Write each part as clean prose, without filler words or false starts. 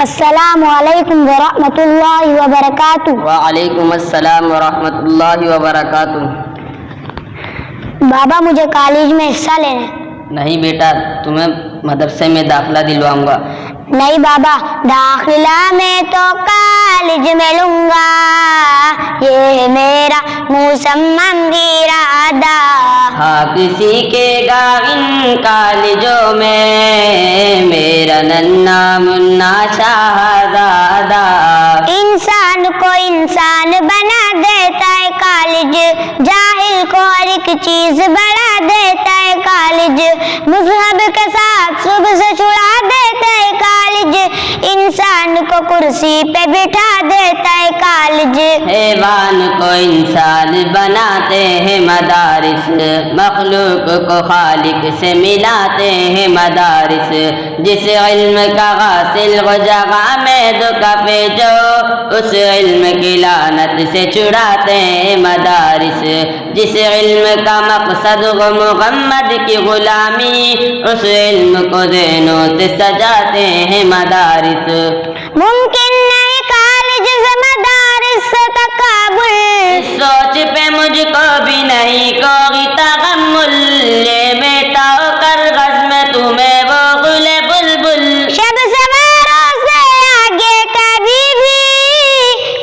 السلام علیکم ورحمۃ اللہ وبرکاتہ۔ وعلیکم السلام ورحمۃ اللہ وبرکاتہ۔ بابا مجھے کالج میں حصہ لینا ہے۔ نہیں بیٹا، تمہیں مدرسے میں داخلہ دلواؤں گا۔ نہیں بابا، داخلہ میں تو کالج میں لوں گا، یہ میرا مصمم ارادہ۔ ہاں کسی کے گا ان کالجوں میں میرا ننھا منا شہزادہ۔ انسان کو انسان بنا دیتا ہے کالج، جاہل کو ہر ایک چیز بڑھا دیتا ہے کالج، مذہب کے ساتھ صبح سے چھڑا دیتا ہے کالج، انسان کو کرسی پہ بٹھا دیتا ہے کالج۔ حیوان کو انسان بناتے ہیں مدارس، مخلوق کو خالق سے ملاتے ہیں مدارس۔ جس علم کا حاصل ہو جگہ میں دکھے جو، اس علم کی لعنت سے چھڑاتے ہیں مدارس۔ جس علم کا مقصد ہو محمد کی غلامی، اس علم کو ذہنوں سے سجاتے ہیں مدارس۔ ممکن نہیں کالج سے مدارس سے تقابل، اس سوچ پہ مجھ کو بھی نہیں کوئی تحمل، لے بیٹا ہو کر غزم تمہیں وہ گل بلبل۔ شب سواروں سے آگے کبھی بھی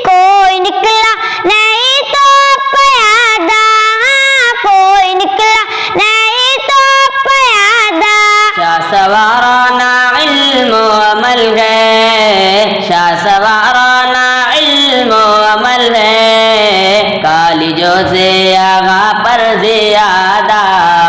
کوئی نکلا نہیں تو پیادہ، کوئی نکلا نہیں تو پیادہ۔ شاہ سوارانہ علم و عمل ہے، شاہ سوارانہ علم و عمل ہے، کالجوں سے آگاہ پر زیادہ۔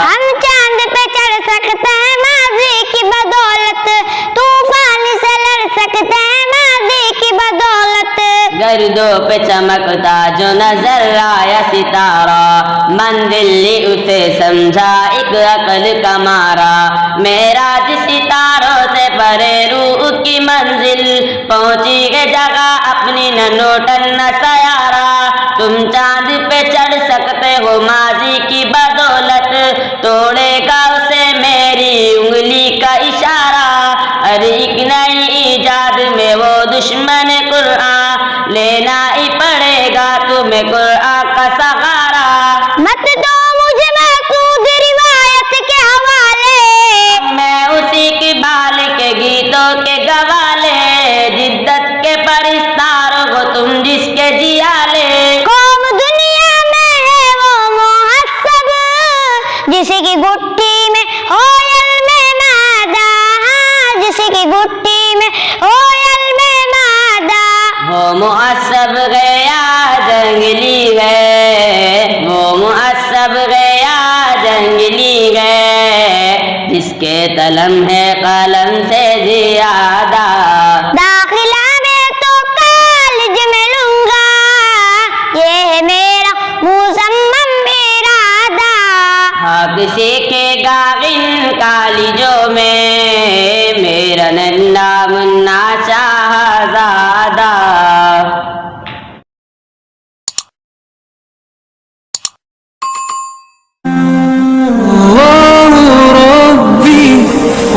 ہم چاند پہ چڑھ سکتے ہیں ماضی کی بدولت، طوفان سے لڑ سکتے ہیں ماضی کی بدولت۔ گردوں پہ چمکتا جو نظر آیا ستارہ، منزل لی اسے سمجھا ایک عقل کا مارا۔ معراج ستاروں سے پرے روح کی منزل، پہنچی ہے جگہ اپنی ننوٹن سیارہ۔ تم چاند پہ چڑھ سکتے ہو ماضی کی بدولت، توڑے گا اسے میری انگلی کا اشارہ۔ ہر ایک نئی ایجاد میں وہ دشمن قرآن، لینا ہی پڑے گا تمہیں قرآن کا سہارا۔ مت دو مجھے محسود روایت کے حوالے، میں اسی کی بال کے گیتوں کے گوالے، جدت کے پرستار ہو تم جس کے جیالے۔ قوم دنیا میں ہے وہ محسب، جس کی گٹھی میں ہو علم مادہ، جس کی گٹھی میں ہو علم مادہ۔ وہ معصب گیا جنگلی ہے، وہ معصب گیا جنگلی ہے، جس کے قلم ہے قلم سے زیادہ۔ داخلہ میں تو کالج میں لوں گا، یہ ہے میرا مصمم ارادہ۔ حق سیکھے گا ان کالجوں میں میرا ننھا منا شہزادہ۔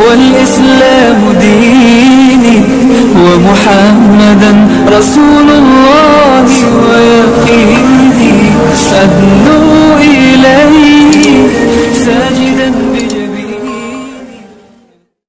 والإسلام ديني ومحمدا رسول الله ويقيني، أدنو إليه